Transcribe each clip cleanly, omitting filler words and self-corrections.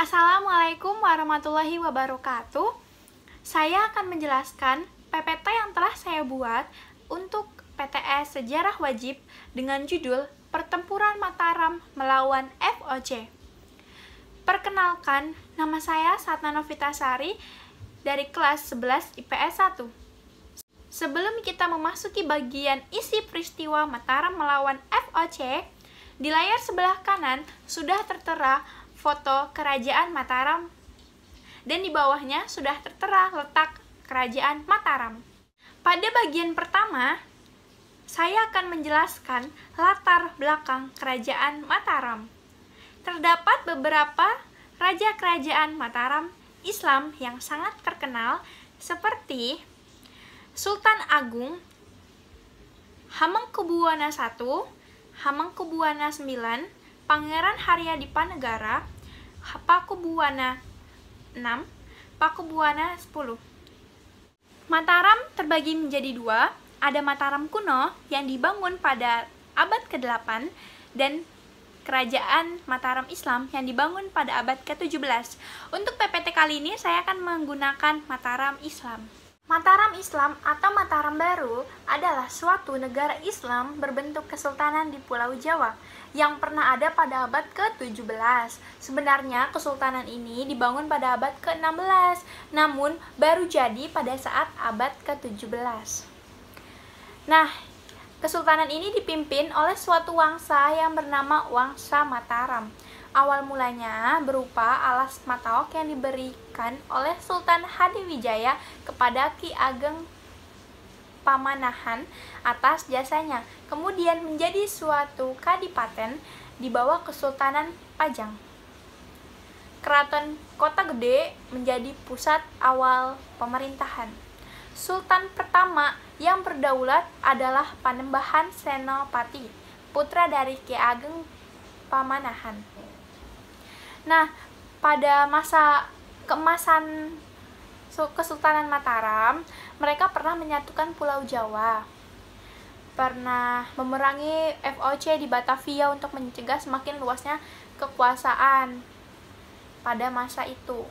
Assalamualaikum warahmatullahi wabarakatuh. Saya akan menjelaskan PPT yang telah saya buat untuk PTS Sejarah Wajib dengan judul Pertempuran Mataram Melawan FOC. Perkenalkan, nama saya Satna Novitasari dari kelas 11 IPS 1. Sebelum kita memasuki bagian isi peristiwa Mataram melawan FOC, di layar sebelah kanan sudah tertera foto Kerajaan Mataram dan di bawahnya sudah tertera letak Kerajaan Mataram. Pada bagian pertama, saya akan menjelaskan latar belakang Kerajaan Mataram. Terdapat beberapa raja kerajaan Mataram Islam yang sangat terkenal seperti Sultan Agung Hamengkubuwana I, Hamengkubuwana IX, Pangeran Haryadipanegara, Pakubuwana VI, Pakubuwana X. Mataram terbagi menjadi dua, ada Mataram kuno yang dibangun pada abad ke-8 dan Kerajaan Mataram Islam yang dibangun pada abad ke-17. Untuk PPT kali ini saya akan menggunakan Mataram Islam. Mataram Islam atau Mataram Baru adalah suatu negara Islam berbentuk kesultanan di Pulau Jawa yang pernah ada pada abad ke-17. Sebenarnya kesultanan ini dibangun pada abad ke-16, namun baru jadi pada saat abad ke-17. Nah, kesultanan ini dipimpin oleh suatu wangsa yang bernama Wangsa Mataram. Awal mulanya berupa alas mataok yang diberikan oleh Sultan Hadiwijaya kepada Ki Ageng Pamanahan atas jasanya. Kemudian menjadi suatu kadipaten di bawah Kesultanan Pajang. Keraton Kota Gede menjadi pusat awal pemerintahan. Sultan pertama yang berdaulat adalah Panembahan Senopati, putra dari Ki Ageng Pamanahan. Nah, pada masa keemasan Kesultanan Mataram, mereka pernah menyatukan Pulau Jawa, pernah memerangi FOC di Batavia untuk mencegah semakin luasnya kekuasaan pada masa itu.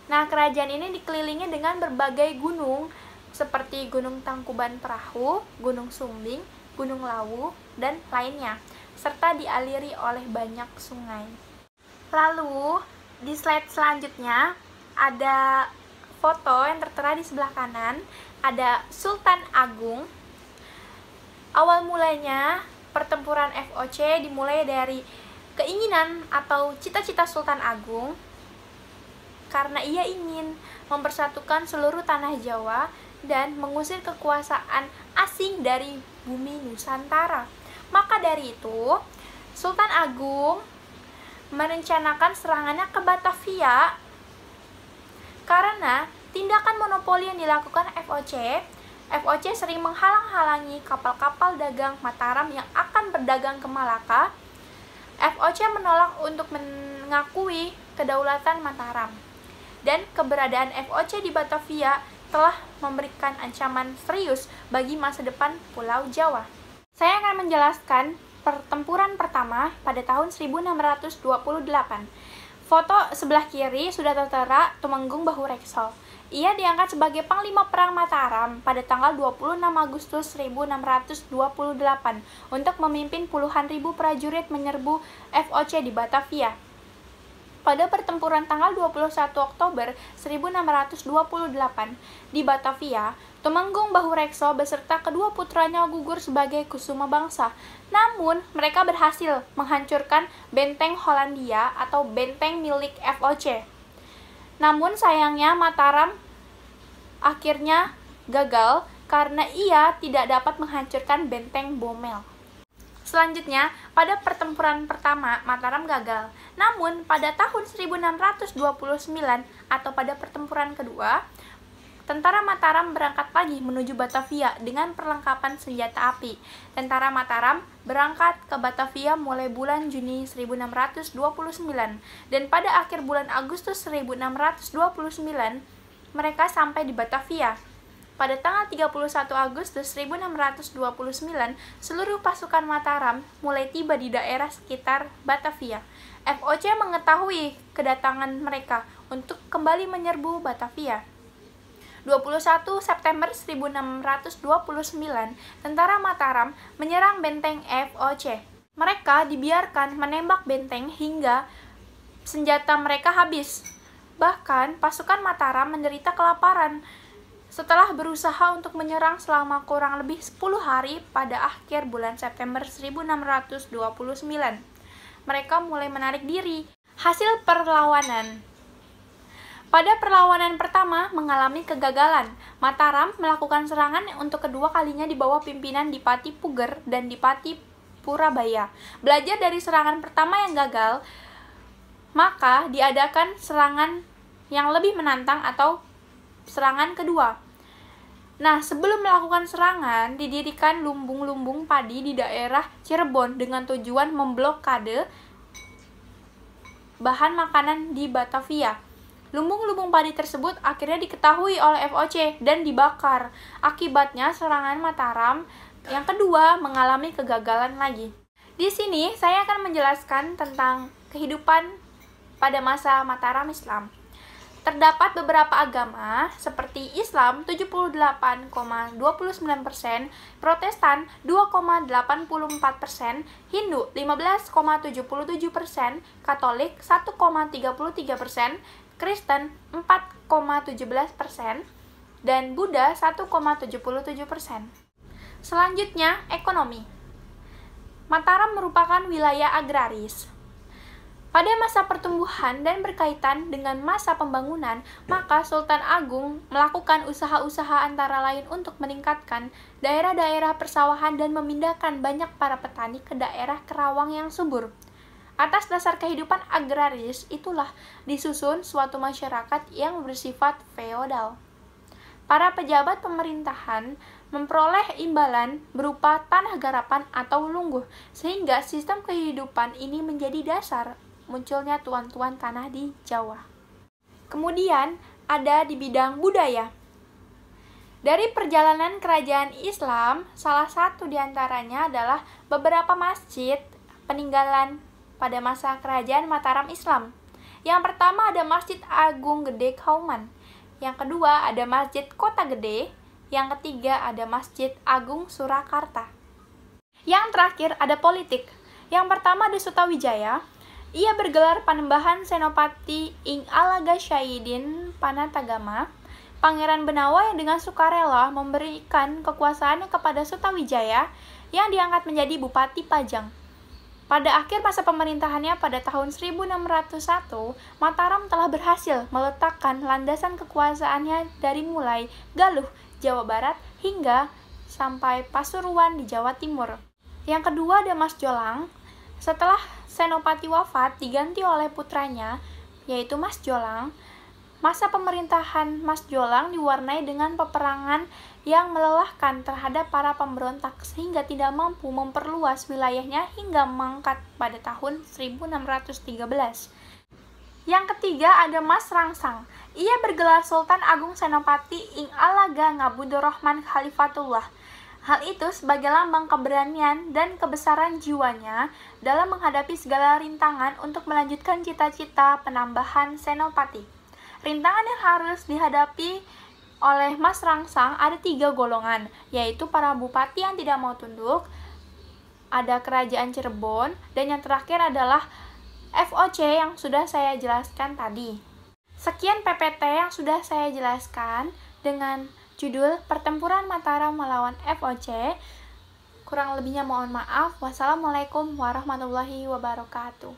Nah, kerajaan ini dikelilingi dengan berbagai gunung seperti Gunung Tangkuban Perahu, Gunung Sumbing, Gunung Lawu, dan lainnya, serta dialiri oleh banyak sungai. Lalu, di slide selanjutnya ada foto yang tertera di sebelah kanan, ada Sultan Agung. Awal mulanya pertempuran FOC dimulai dari keinginan atau cita-cita Sultan Agung karena ia ingin mempersatukan seluruh tanah Jawa dan mengusir kekuasaan asing dari bumi Nusantara. Maka dari itu, Sultan Agung merencanakan serangannya ke Batavia karena tindakan monopoli yang dilakukan FOC sering menghalang-halangi kapal-kapal dagang Mataram yang akan berdagang ke Malaka. FOC menolak untuk mengakui kedaulatan Mataram, dan keberadaan FOC di Batavia telah memberikan ancaman serius bagi masa depan Pulau Jawa. Saya akan menjelaskan pertempuran pertama pada tahun 1628. Foto sebelah kiri sudah tertera Tumenggung Bahurekso. Ia diangkat sebagai Panglima Perang Mataram pada tanggal 26 Agustus 1628 untuk memimpin puluhan ribu prajurit menyerbu FOC di Batavia. Pada pertempuran tanggal 21 Oktober 1628 di Batavia, Tumenggung Bahurekso beserta kedua putranya gugur sebagai kusuma bangsa. Namun, mereka berhasil menghancurkan benteng Hollandia atau benteng milik FOC. Namun sayangnya Mataram akhirnya gagal karena ia tidak dapat menghancurkan benteng Bomel. Selanjutnya, pada pertempuran pertama, Mataram gagal. Namun, pada tahun 1629 atau pada pertempuran kedua, tentara Mataram berangkat lagi menuju Batavia dengan perlengkapan senjata api. Tentara Mataram berangkat ke Batavia mulai bulan Juni 1629 dan pada akhir bulan Agustus 1629 mereka sampai di Batavia. Pada tanggal 31 Agustus 1629, seluruh pasukan Mataram mulai tiba di daerah sekitar Batavia. FOC mengetahui kedatangan mereka untuk kembali menyerbu Batavia. 21 September 1629, tentara Mataram menyerang benteng FOC. Mereka dibiarkan menembak benteng hingga senjata mereka habis. Bahkan, pasukan Mataram menderita kelaparan setelah berusaha untuk menyerang selama kurang lebih 10 hari pada akhir bulan September 1629. Mereka mulai menarik diri. Hasil perlawanan. Pada perlawanan pertama mengalami kegagalan. Mataram melakukan serangan untuk kedua kalinya di bawah pimpinan Dipati Puger dan Dipati Purabaya. Belajar dari serangan pertama yang gagal, maka diadakan serangan yang lebih menantang atau serangan kedua. Nah, sebelum melakukan serangan, didirikan lumbung-lumbung padi di daerah Cirebon dengan tujuan memblokade bahan makanan di Batavia. Lumbung-lumbung padi tersebut akhirnya diketahui oleh FOC dan dibakar. Akibatnya, serangan Mataram yang kedua mengalami kegagalan lagi. Di sini, saya akan menjelaskan tentang kehidupan pada masa Mataram Islam. Terdapat beberapa agama seperti Islam 78,29%, Protestan 2,84%, Hindu 15,77%, Katolik 1,33%, Kristen 4,17%, dan Buddha 1,77%. Selanjutnya, ekonomi. Mataram merupakan wilayah agraris. Pada masa pertumbuhan dan berkaitan dengan masa pembangunan, maka Sultan Agung melakukan usaha-usaha antara lain untuk meningkatkan daerah-daerah persawahan dan memindahkan banyak para petani ke daerah kerawang yang subur. Atas dasar kehidupan agraris itulah disusun suatu masyarakat yang bersifat feodal. Para pejabat pemerintahan memperoleh imbalan berupa tanah garapan atau lungguh, sehingga sistem kehidupan ini menjadi dasar munculnya tuan-tuan tanah di Jawa. Kemudian ada di bidang budaya. Dari perjalanan kerajaan Islam, salah satu diantaranya adalah beberapa masjid peninggalan pada masa kerajaan Mataram Islam. Yang pertama ada Masjid Agung Gede Kauman. Yang kedua ada Masjid Kota Gede. Yang ketiga ada Masjid Agung Surakarta. Yang terakhir ada politik. Yang pertama ada Sutawijaya. Ia bergelar Panembahan Senopati ing Alaga Syahidin Panatagama. Pangeran Benawa yang dengan sukarela memberikan kekuasaannya kepada Sutawijaya yang diangkat menjadi Bupati Pajang. Pada akhir masa pemerintahannya pada tahun 1601, Mataram telah berhasil meletakkan landasan kekuasaannya dari mulai Galuh, Jawa Barat, hingga sampai Pasuruan di Jawa Timur. Yang kedua ada Mas Jolang. Setelah Senopati wafat diganti oleh putranya, yaitu Mas Jolang. Masa pemerintahan Mas Jolang diwarnai dengan peperangan yang melelahkan terhadap para pemberontak sehingga tidak mampu memperluas wilayahnya hingga mangkat pada tahun 1613. Yang ketiga ada Mas Rangsang. Ia bergelar Sultan Agung Senopati ing Alaga Ngabudurrahman Khalifatullah. Hal itu sebagai lambang keberanian dan kebesaran jiwanya dalam menghadapi segala rintangan untuk melanjutkan cita-cita penambahan senopati. Rintangan yang harus dihadapi oleh Mas Rangsang ada 3 golongan, yaitu para bupati yang tidak mau tunduk, ada kerajaan Cirebon, dan yang terakhir adalah FOC yang sudah saya jelaskan tadi. Sekian PPT yang sudah saya jelaskan dengan judul Pertempuran Mataram melawan FOC. Kurang lebihnya mohon maaf. Wassalamualaikum warahmatullahi wabarakatuh.